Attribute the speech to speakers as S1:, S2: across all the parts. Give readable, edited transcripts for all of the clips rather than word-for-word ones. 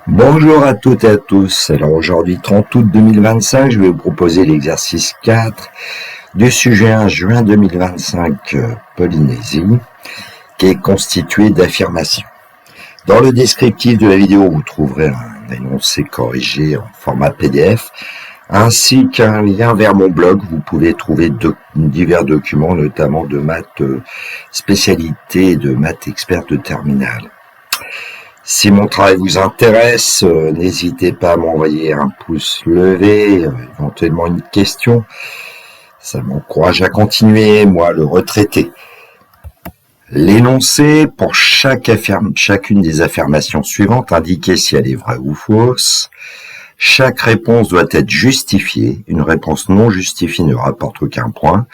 S1: Bonjour à toutes et à tous. Alors aujourd'hui 30 août 2025, je vais vous proposer l'exercice 4 du sujet 1 juin 2025 Polynésie, qui est constitué d'affirmations. Dans le descriptif de la vidéo, vous trouverez un énoncé corrigé en format PDF, ainsi qu'un lien vers mon blog. Vous pouvez trouver divers documents, notamment de maths spécialité et de maths expert de terminale. Si mon travail vous intéresse, n'hésitez pas à m'envoyer un pouce levé, éventuellement une question. Ça m'encourage à continuer, moi, le retraité. L'énoncé, pour chacune des affirmations suivantes, indiquer si elle est vraie ou fausse. Chaque réponse doit être justifiée. Une réponse non justifiée ne rapporte aucun point.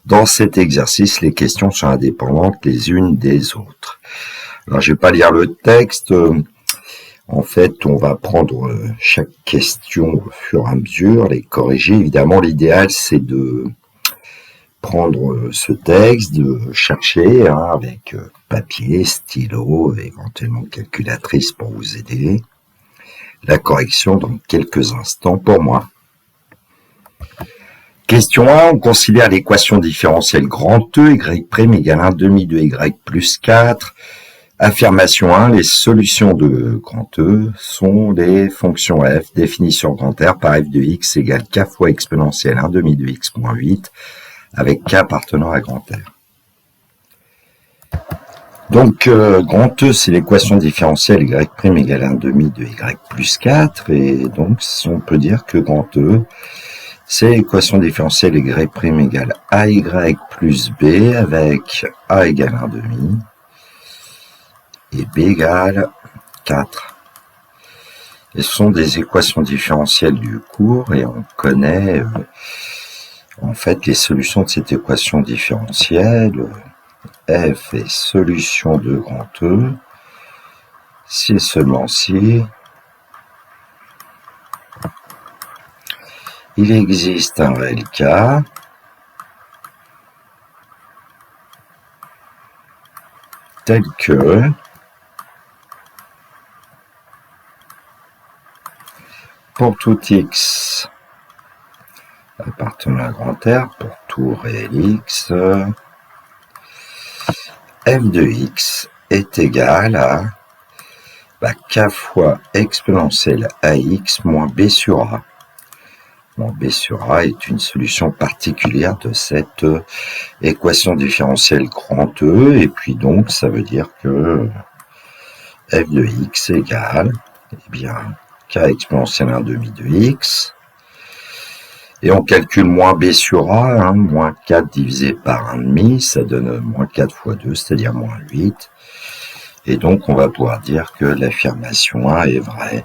S1: Dans cet exercice, les questions sont indépendantes les unes des autres. Alors, je vais pas lire le texte. En fait, on va prendre chaque question au fur et à mesure, les corriger. Évidemment, l'idéal, c'est de prendre ce texte, de chercher avec papier, stylo, éventuellement calculatrice pour vous aider. La correction dans quelques instants pour moi. Question 1, on considère l'équation différentielle grand E, y' égale 1 demi de y plus 4. Affirmation 1, les solutions de grand E sont les fonctions f définies sur grand R par f de x égale k fois exponentielle 1 demi de x moins 8 avec k appartenant à grand R. Donc, grand E, c'est l'équation différentielle y' égale 1 demi de y plus 4. Et donc, on peut dire que grand E, c'est l'équation différentielle y' égale ay plus b avec a égale 1 demi. Et b égale 4. Et ce sont des équations différentielles du cours et on connaît en fait les solutions de cette équation différentielle. F est solution de grand E si et seulement si il existe un réel K tel que pour tout x appartenant à grand R, pour tout réel x, f de x est égal à k fois exponentielle ax moins b sur a. Bon, b sur a est une solution particulière de cette équation différentielle grand E, et puis donc ça veut dire que f de x égale, eh bien, k exponentielle 1 demi de x, et on calcule moins b sur a, moins 4 divisé par 1 demi, ça donne moins 4 fois 2, c'est-à-dire moins 8, et donc on va pouvoir dire que l'affirmation 1 est vraie.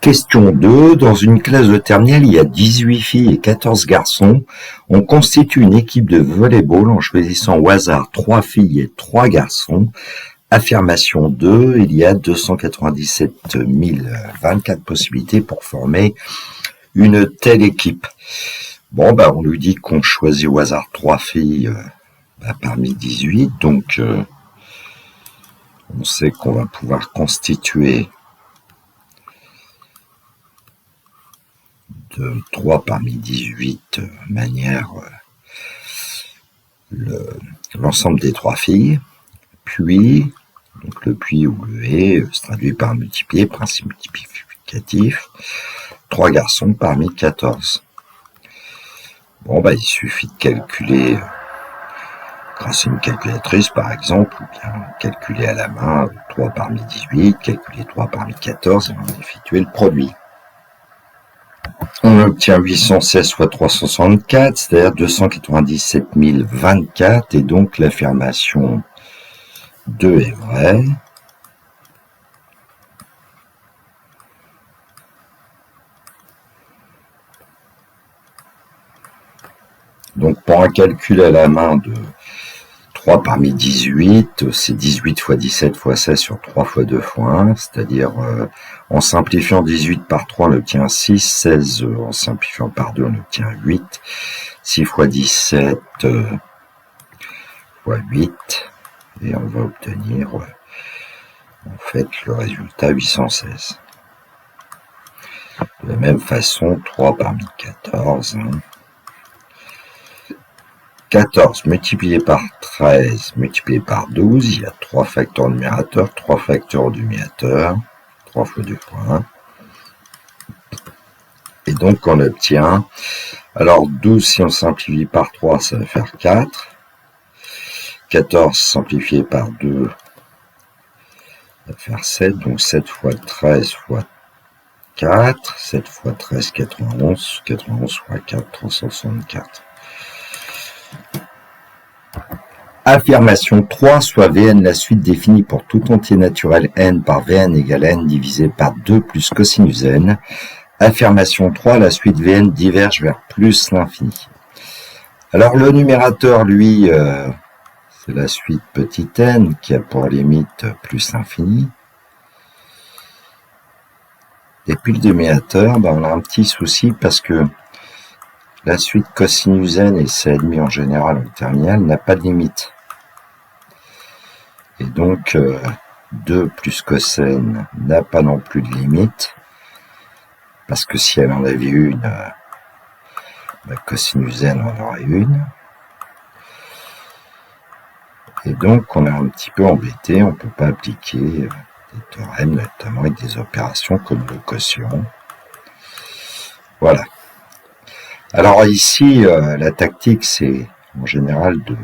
S1: Question 2. Dans une classe de terminale, il y a 18 filles et 14 garçons. On constitue une équipe de volleyball en choisissant au hasard 3 filles et 3 garçons. Affirmation 2. Il y a 297 024 possibilités pour former une telle équipe. Bon, on lui dit qu'on choisit au hasard 3 filles parmi 18. Donc, on sait qu'on va pouvoir constituer de 3 parmi 18 manière l'ensemble des 3 filles, puis, donc le puis ou le et se traduit par multiplier, principe multiplicatif, 3 garçons parmi 14. Bon, il suffit de calculer grâce à une calculatrice par exemple, ou bien calculer à la main 3 parmi 18, calculer 3 parmi 14 et on va effectuer le produit. On obtient 816 fois 364, c'est-à-dire 297 024, et donc l'affirmation 2 est vraie. Donc pour un calcul à la main de 3 parmi 18, c'est 18 fois 17 fois 16 sur 3 fois 2 fois 1, c'est-à-dire en simplifiant 18 par 3 on obtient 6, 16 en simplifiant par 2 on obtient 8, 6 fois 17 fois 8, et on va obtenir en fait le résultat 816. De la même façon, 3 parmi 14, 14 multiplié par 13 multiplié par 12, il y a 3 facteurs au numérateur, 3 facteurs au dénominateur, 3 fois 2 fois 1. Et donc on obtient, alors 12 si on simplifie par 3, ça va faire 4. 14 simplifié par 2, ça va faire 7, donc 7 fois 13 fois 4, 7 fois 13, 91, 91 fois 4, 364. Affirmation 3, soit Vn la suite définie pour tout entier naturel n par Vn égale n divisé par 2 plus cosinus n. Affirmation 3, la suite Vn diverge vers plus l'infini. Alors le numérateur, lui, c'est la suite petit n qui a pour limite plus l'infini. Et puis le dénominateur, on a un petit souci parce que la suite cosinus n et c'est admis en général en terminal n'a pas de limite. Et donc 2 plus cos n n'a pas non plus de limite. Parce que si elle en avait une, cosinus n en aurait une. Et donc on est un petit peu embêté, on ne peut pas appliquer des théorèmes, notamment avec des opérations comme le quotient. Voilà. Alors ici, la tactique, c'est en général de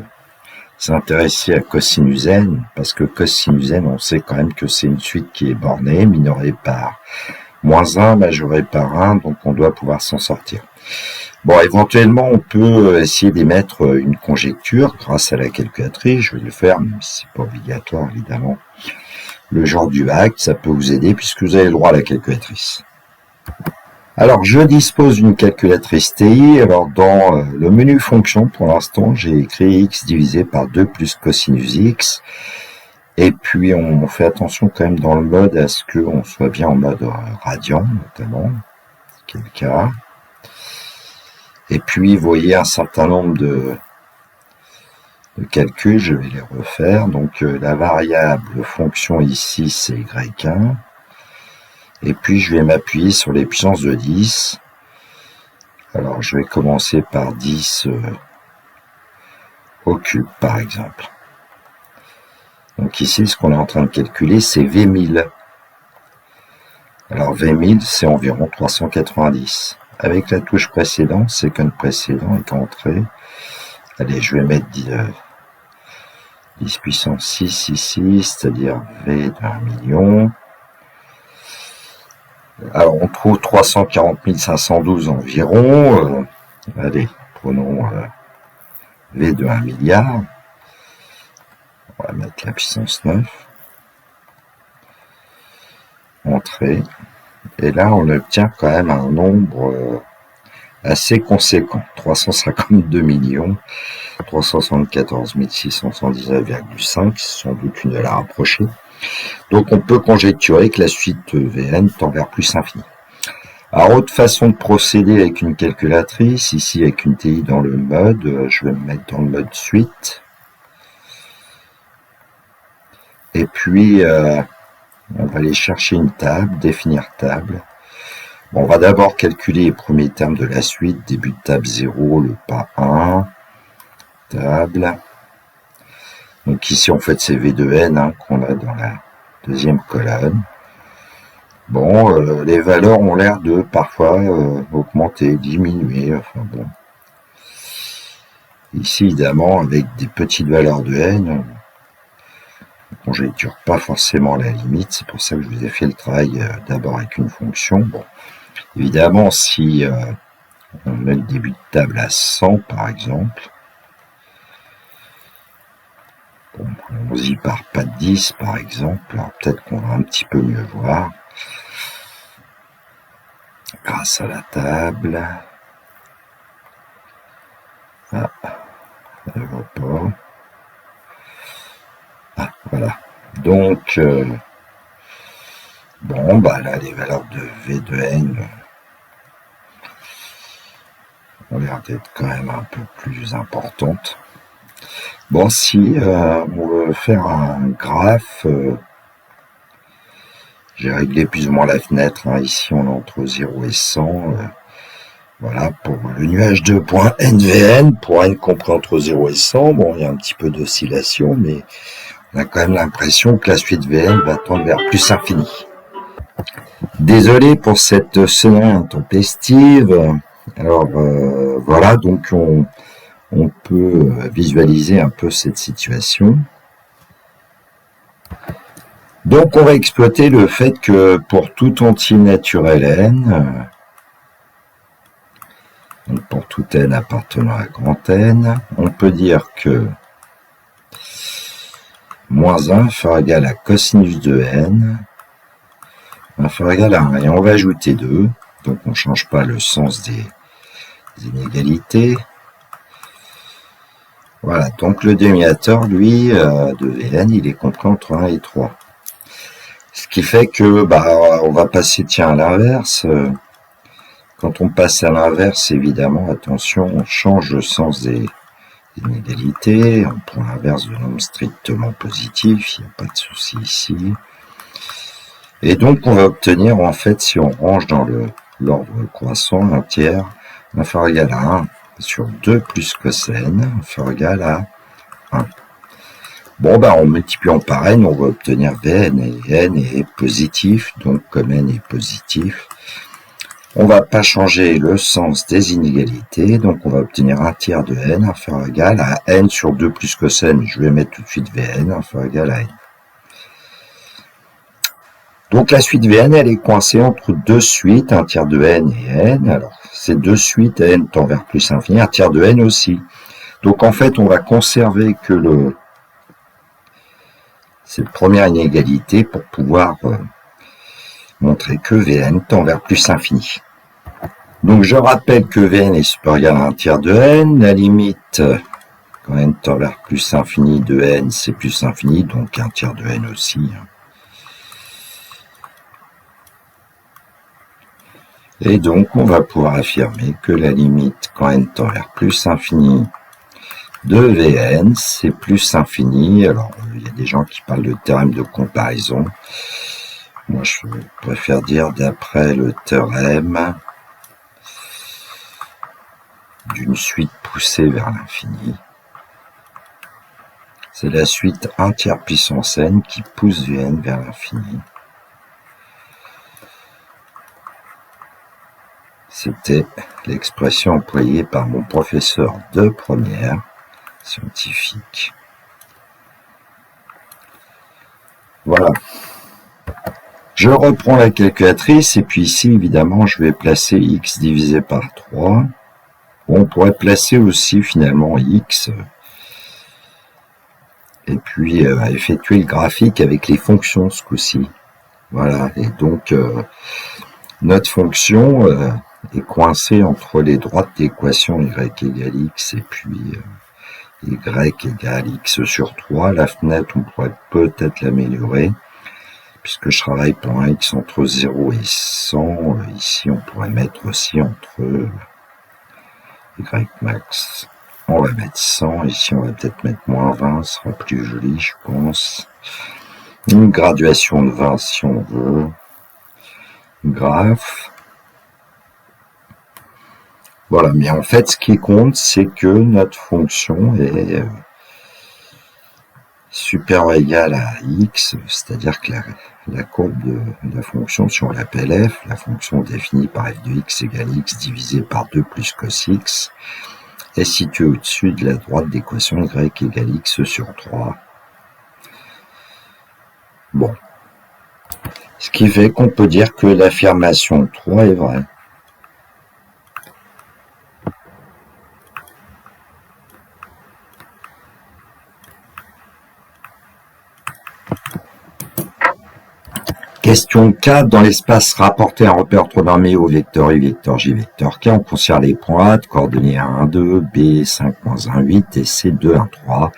S1: s'intéresser à cosinus n, parce que cosinus n, on sait quand même que c'est une suite qui est bornée, minorée par moins 1, majorée par 1, donc on doit pouvoir s'en sortir. Bon, éventuellement, on peut essayer d'émettre une conjecture grâce à la calculatrice, je vais le faire, même si c'est pas obligatoire, évidemment. Le genre du hack, ça peut vous aider puisque vous avez le droit à la calculatrice. Alors, je dispose d'une calculatrice TI. Alors, dans le menu fonction, pour l'instant, j'ai écrit x divisé par 2 plus cosinus x. Et puis, on fait attention quand même dans le mode à ce qu'on soit bien en mode radian, notamment, ce qui est le cas. Et puis, vous voyez un certain nombre de calculs, je vais les refaire. Donc, la variable fonction ici, c'est y1. Et puis, je vais m'appuyer sur les puissances de 10. Alors, je vais commencer par 10 au cube, par exemple. Donc ici, ce qu'on est en train de calculer, c'est V1000. Alors, V1000, c'est environ 390. Avec la touche précédente, second précédent et entrée. Allez, je vais mettre 10 puissance 6 ici, c'est-à-dire V d'un million. Alors, on trouve 340 512 environ. Allez, prenons V de 1 milliard. On va mettre la puissance 9. Entrée. Et là, on obtient quand même un nombre assez conséquent. 352 millions, 374 619,5, c'est sans doute une valeur approchée. Donc on peut conjecturer que la suite Vn tend vers plus infini. Alors autre façon de procéder avec une calculatrice, ici avec une TI dans le mode, je vais me mettre dans le mode suite. Et puis on va aller chercher une table, définir table. Bon, on va d'abord calculer les premiers termes de la suite, début de table 0, le pas 1, table. Donc ici en fait c'est V de n qu'on a dans la deuxième colonne. Bon, les valeurs ont l'air de parfois augmenter, diminuer, enfin bon. Ici évidemment avec des petites valeurs de n, on ne conjecture pas forcément la limite, c'est pour ça que je vous ai fait le travail d'abord avec une fonction. Bon, évidemment si on met le début de table à 100 par exemple, bon, on y part pas de 10 par exemple, alors peut-être qu'on va un petit peu mieux voir. Grâce à la table. Ah, elle va pas. Donc, bon, bah là, les valeurs de V de N ont l'air d'être quand même un peu plus importantes. Bon, si on veut faire un graphe, j'ai réglé plus ou moins la fenêtre, hein. Ici on est entre 0 et 100, voilà, pour le nuage de points NVN, pour N compris entre 0 et 100, bon, il y a un petit peu d'oscillation, mais on a quand même l'impression que la suite VN va tendre vers plus infini. Désolé pour cette sonnerie intempestive. Alors voilà, donc on peut visualiser un peu cette situation. Donc on va exploiter le fait que pour tout entier naturel n, donc pour tout n appartenant à grand N, on peut dire que moins 1 inférieur égal à cosinus de n, inférieur égal à 1. Et on va ajouter 2, donc on ne change pas le sens des inégalités. Voilà, donc le dénominateur, lui, de Vn, il est compris entre 1 et 3. Ce qui fait que, on va passer, tiens, à l'inverse. Quand on passe à l'inverse, évidemment, attention, on change le sens des inégalités. On prend l'inverse de nombre strictement positif, il n'y a pas de souci ici. Et donc, on va obtenir, en fait, si on range dans l'ordre croissant, un tiers, inférieur égal à 1 sur 2 plus cos n, inférieur égal à 1. Bon, en multipliant par n, on va obtenir Vn, et n est positif, donc comme n est positif, on va pas changer le sens des inégalités, donc on va obtenir un tiers de n inférieur égal à n sur 2 plus cos n, je vais mettre tout de suite Vn inférieur égal à n. Donc la suite Vn, elle est coincée entre deux suites, un tiers de n et n. Alors ces deux suites, n tend vers plus infini, un tiers de n aussi. Donc en fait, on va conserver que cette première inégalité pour pouvoir montrer que Vn tend vers plus infini. Donc je rappelle que Vn est supérieur à un tiers de n. La limite, quand n tend vers plus infini de n, c'est plus infini, donc un tiers de n aussi. Et donc, on va pouvoir affirmer que la limite, quand n tend vers plus infini de Vn, c'est plus infini. Alors, il y a des gens qui parlent de théorème de comparaison. Moi, je préfère dire d'après le théorème d'une suite poussée vers l'infini. C'est la suite 1 tiers puissance n qui pousse Vn vers l'infini. C'était l'expression employée par mon professeur de première, scientifique. Voilà. Je reprends la calculatrice et puis ici, évidemment, je vais placer x divisé par 3. On pourrait placer aussi finalement x et puis effectuer le graphique avec les fonctions ce coup-ci. Voilà, et donc notre fonction est coincée entre les droites d'équation y égale x et puis y égale x sur 3. La fenêtre, on pourrait peut-être l'améliorer, puisque je travaille pour un x entre 0 et 100. Ici, on pourrait mettre aussi entre y max. On va mettre 100. Ici, on va peut-être mettre moins 20. Ce sera plus joli, je pense. Une graduation de 20 si on veut. Graphe. Voilà, mais en fait, ce qui compte, c'est que notre fonction est supérieure ou égale à x, c'est-à-dire que la courbe de la fonction, si on l'appelle f, la fonction définie par f de x égale x divisé par 2 plus cos x, est située au-dessus de la droite d'équation y égale x sur 3. Bon. Ce qui fait qu'on peut dire que l'affirmation 3 est vraie. Question 4. Dans l'espace rapporté un repère orthonormé au vecteur i, vecteur j, vecteur k, on conserve les points A de coordonnées 1, 2, B, 5, -1, 8 et C, 2, 1, 3.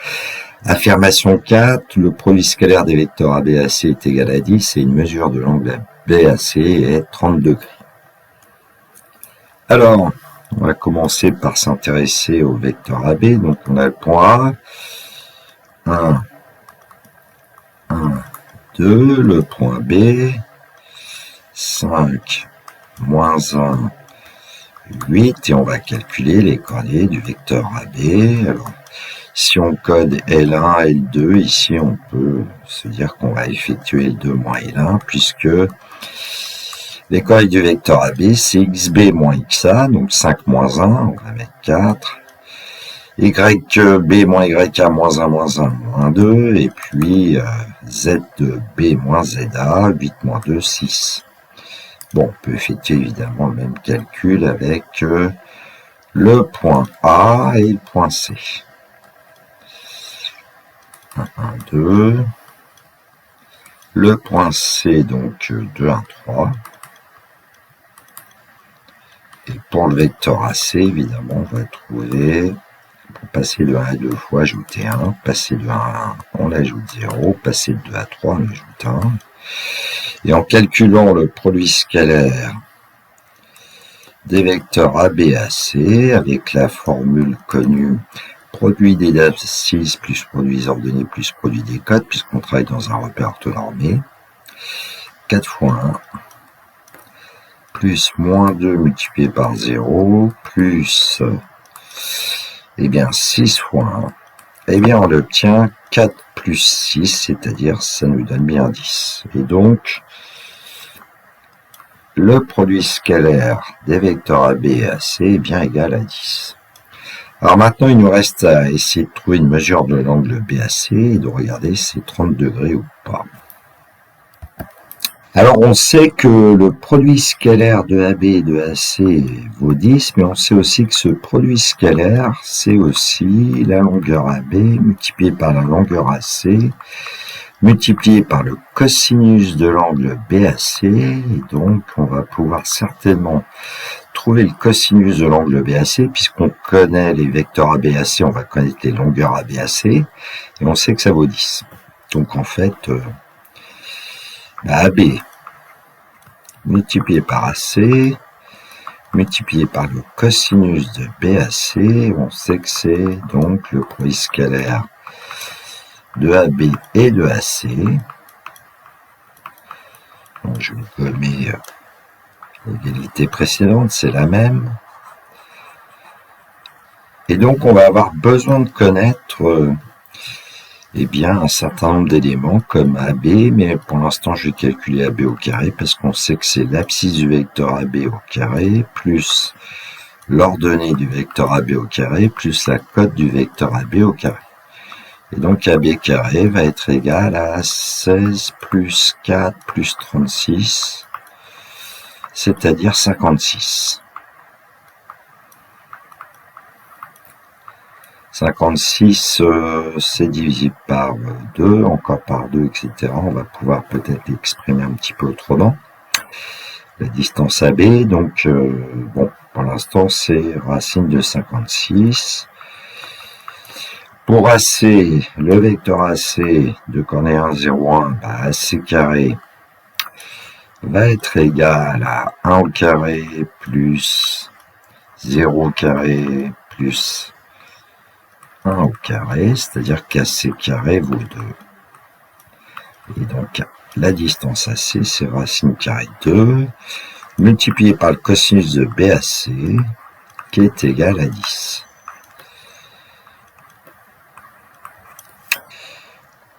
S1: Affirmation 4, le produit scalaire des vecteurs AB et AC est égal à 10 et une mesure de l'angle BAC est 30 degrés. Alors, on va commencer par s'intéresser au vecteur AB. Donc, on a le point A, 1, 2, le point B, 5, moins 1, 8, et on va calculer les coordonnées du vecteur AB. Alors, si on code L1, L2, ici on peut se dire qu'on va effectuer L2 moins L1, puisque les coordonnées du vecteur AB, c'est XB moins XA, donc 5 moins 1, on va mettre 4. YB moins YA moins 1 moins 1 moins 2, et puis Z de B moins ZA, 8 moins 2, 6. Bon, on peut effectuer évidemment le même calcul avec le point A et le point C. 1, 1, 2. Le point C, donc 2, 1, 3. Et pour le vecteur AC, évidemment, on va trouver, pour passer de 1 à 2 fois, ajouter 1. Passer de 1 à 1, on ajoute 0. Passer de 2 à 3, on ajoute 1. Et en calculant le produit scalaire des vecteurs AB et AC, avec la formule connue, produit des abscisses plus produit des ordonnées plus produit des codes, puisqu'on travaille dans un repère orthonormé, 4 fois 1, plus moins 2 multiplié par 0, plus, eh bien, 6 fois 1, eh bien, on obtient 4 plus 6, c'est-à-dire, ça nous donne bien 10. Et donc, le produit scalaire des vecteurs AB et AC est bien égal à 10. Alors maintenant, il nous reste à essayer de trouver une mesure de l'angle BAC et de regarder si c'est 30 degrés ou pas. Alors, on sait que le produit scalaire de AB et de AC vaut 10, mais on sait aussi que ce produit scalaire, c'est aussi la longueur AB multipliée par la longueur AC, multiplié par le cosinus de l'angle BAC, et donc on va pouvoir certainement trouver le cosinus de l'angle BAC, puisqu'on connaît les vecteurs AB et AC, on va connaître les longueurs AB et AC, et on sait que ça vaut 10. Donc en fait, AB multiplié par AC, multiplié par le cosinus de BAC, on sait que c'est donc le produit scalaire de AB et de AC. Bon, je vais gommer l'égalité précédente, c'est la même. Et donc on va avoir besoin de connaître eh bien, un certain nombre d'éléments comme AB, mais pour l'instant je vais calculer AB au carré parce qu'on sait que c'est l'abscisse du vecteur AB au carré plus l'ordonnée du vecteur AB au carré plus la cote du vecteur AB au carré. Et donc AB carré va être égal à 16 plus 4 plus 36, c'est-à-dire 56. 56, c'est divisible par 2, encore par 2, etc. On va pouvoir peut-être l'exprimer un petit peu autrement. La distance AB, donc, bon, pour l'instant, c'est racine de 56. Pour AC, le vecteur AC de coordonnées 1, 0, 1, bah, AC carré va être égal à 1 au carré plus 0 au carré plus 1 au carré, c'est-à-dire qu'AC carré vaut 2. Et donc, la distance AC, c'est racine carrée 2, multiplié par le cosinus de BAC, qui est égal à 10.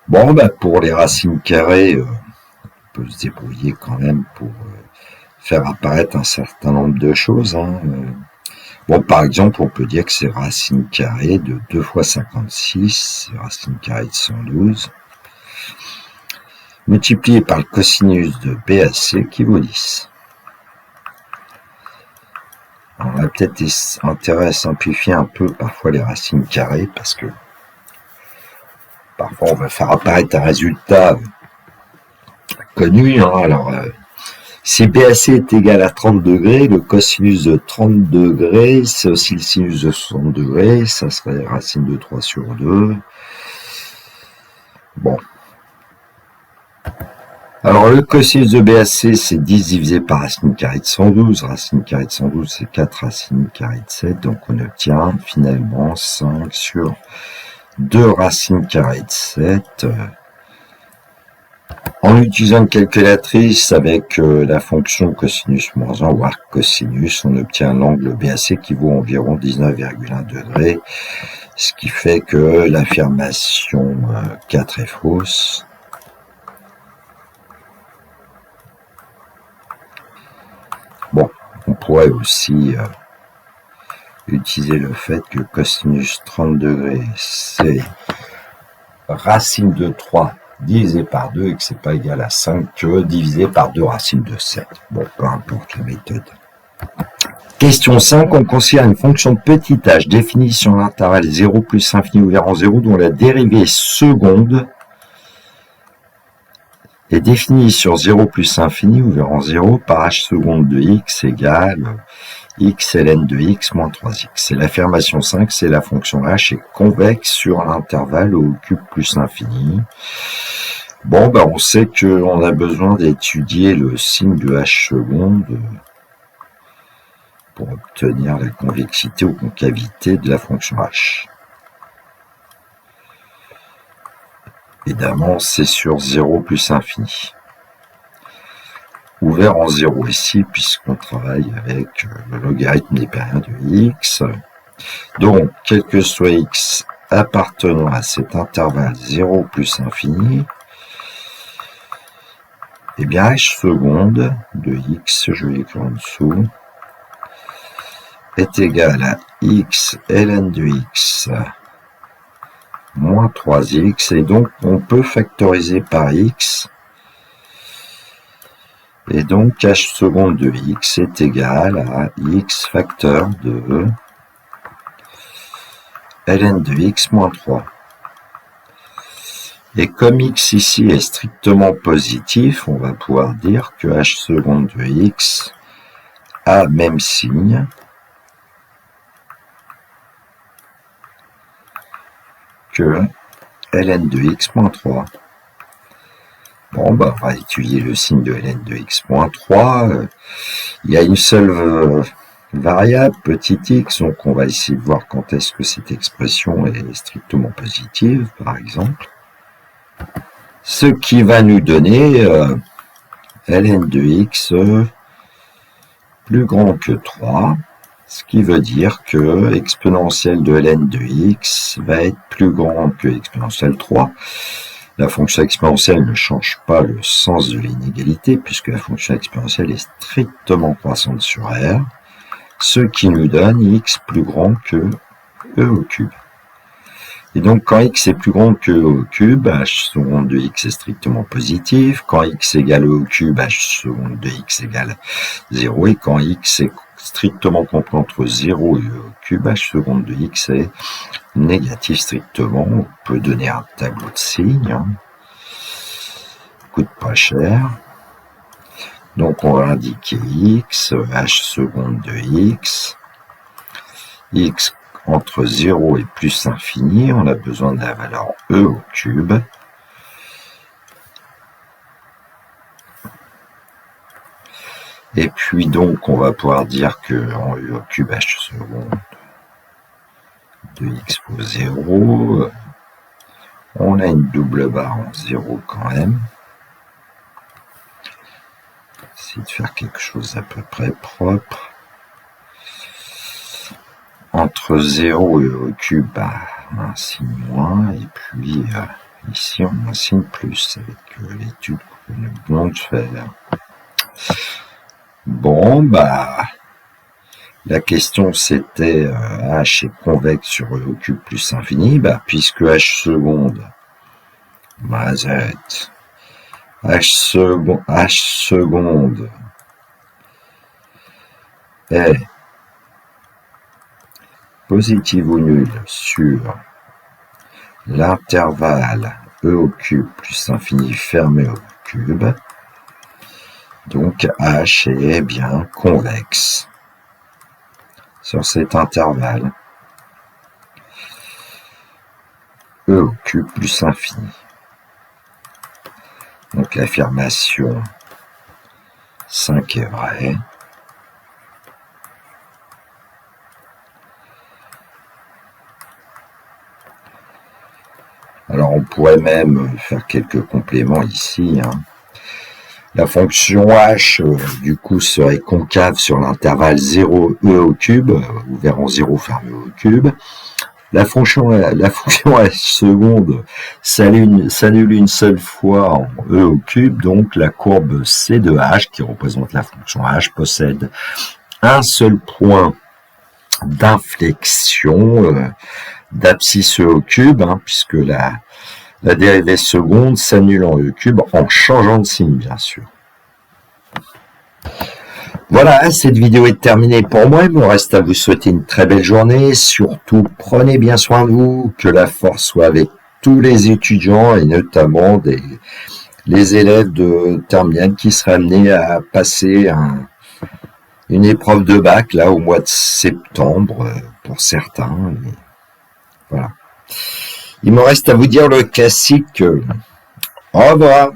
S1: Bon, ben pour les racines carrées, on peut se débrouiller quand même pour faire apparaître un certain nombre de choses. Bon, par exemple, on peut dire que c'est racine carrée de 2 fois 56, c'est racine carrée de 112, multiplié par le cosinus de BAC qui vaut 10. On a peut-être intérêt à simplifier un peu parfois les racines carrées parce que parfois on va faire apparaître un résultat connu. Alors, si BAC est égal à 30 degrés, le cosinus de 30 degrés, c'est aussi le sinus de 60 degrés, ça serait racine de 3 sur 2. Bon. Alors, le cosinus de BAC, c'est 10 divisé par racine carrée de 112. Racine carrée de 112, c'est 4 racines carrées de 7. Donc, on obtient finalement 5 sur 2 racines carrées de 7. En utilisant une calculatrice avec la fonction cosinus moins 1 ou arc cosinus, on obtient l'angle BAC qui vaut environ 19,1 degrés, ce qui fait que l'affirmation 4 est fausse. Bon, on pourrait aussi utiliser le fait que cosinus 30 degrés, c'est racine de 3 divisé par 2 et que c'est pas égal à 5 divisé par 2 racines de 7. Bon, peu importe la méthode. Question 5, on considère une fonction de petit h définie sur l'intervalle 0 plus infini ouvert en 0 dont la dérivée seconde est définie sur 0 plus infini ouvert en 0 par h seconde de x égale x ln de x moins 3x. Et l'affirmation 5, c'est la fonction h est convexe sur l'intervalle au cube plus infini. Bon, ben on sait qu'on a besoin d'étudier le signe de h seconde pour obtenir la convexité ou concavité de la fonction h. Évidemment, c'est sur 0 plus infini. Ouvert en 0 ici, puisqu'on travaille avec le logarithme népérien de x. Donc, quel que soit x appartenant à cet intervalle 0 plus infini, eh bien, h seconde de x, je vais écrire en dessous, est égal à x ln de x moins 3x, et donc on peut factoriser par x, et donc h seconde de x est égal à x facteur de ln de x moins 3. Et comme x ici est strictement positif, on va pouvoir dire que h seconde de x a même signe que ln de x moins 3. Bon, bah, on va étudier le signe de ln de x moins 3. Il y a une seule variable, petit x, donc on va essayer de voir quand est-ce que cette expression est strictement positive, par exemple. Ce qui va nous donner ln de x plus grand que 3. Ce qui veut dire que exponentielle de ln de x va être plus grand que exponentielle 3. La fonction exponentielle ne change pas le sens de l'inégalité, puisque la fonction exponentielle est strictement croissante sur R, ce qui nous donne x plus grand que e au cube. Et donc, quand x est plus grand que e au cube, h seconde de x est strictement positif. Quand x égale e au cube, h seconde de x égale 0. Et quand x est strictement compris entre 0 et e au cube, h seconde de x est négatif strictement. On peut donner un tableau de signes. Coûte pas cher. Donc, on va indiquer x, h seconde de x entre 0 et plus infini, on a besoin de la valeur e au cube. Et puis donc, on va pouvoir dire que en e au cube h seconde de x vaut 0. On a une double barre en 0 quand même. Essayer de faire quelque chose à peu près propre. Entre 0 et e au cube, bah, un signe moins, et puis ici on a un signe plus, avec l'étude que nous venons de faire. Bon, bah, la question c'était h est convexe sur e au cube plus infini, bah, puisque h seconde, bah, h seconde est positive ou nulle sur l'intervalle e au cube plus infini fermé au cube. Donc h est bien convexe sur cet intervalle e au cube plus infini. Donc l'affirmation 5 est vrai. Alors on pourrait même faire quelques compléments ici. La fonction h, du coup, serait concave sur l'intervalle 0e au cube, ou verrons 0 fermé au cube. La fonction h seconde s'annule une seule fois en e au cube, donc la courbe c de h, qui représente la fonction h, possède un seul point d'inflexion d'abscisse e au cube, puisque la dérivée seconde s'annule en e cube en changeant de signe, bien sûr. Voilà, cette vidéo est terminée pour moi. Il me reste à vous souhaiter une très belle journée. Surtout, prenez bien soin de vous, que la force soit avec tous les étudiants et notamment les élèves de terminale qui seraient amenés à passer une épreuve de bac là au mois de septembre pour certains. Et voilà. Il me reste à vous dire le classique. Au revoir.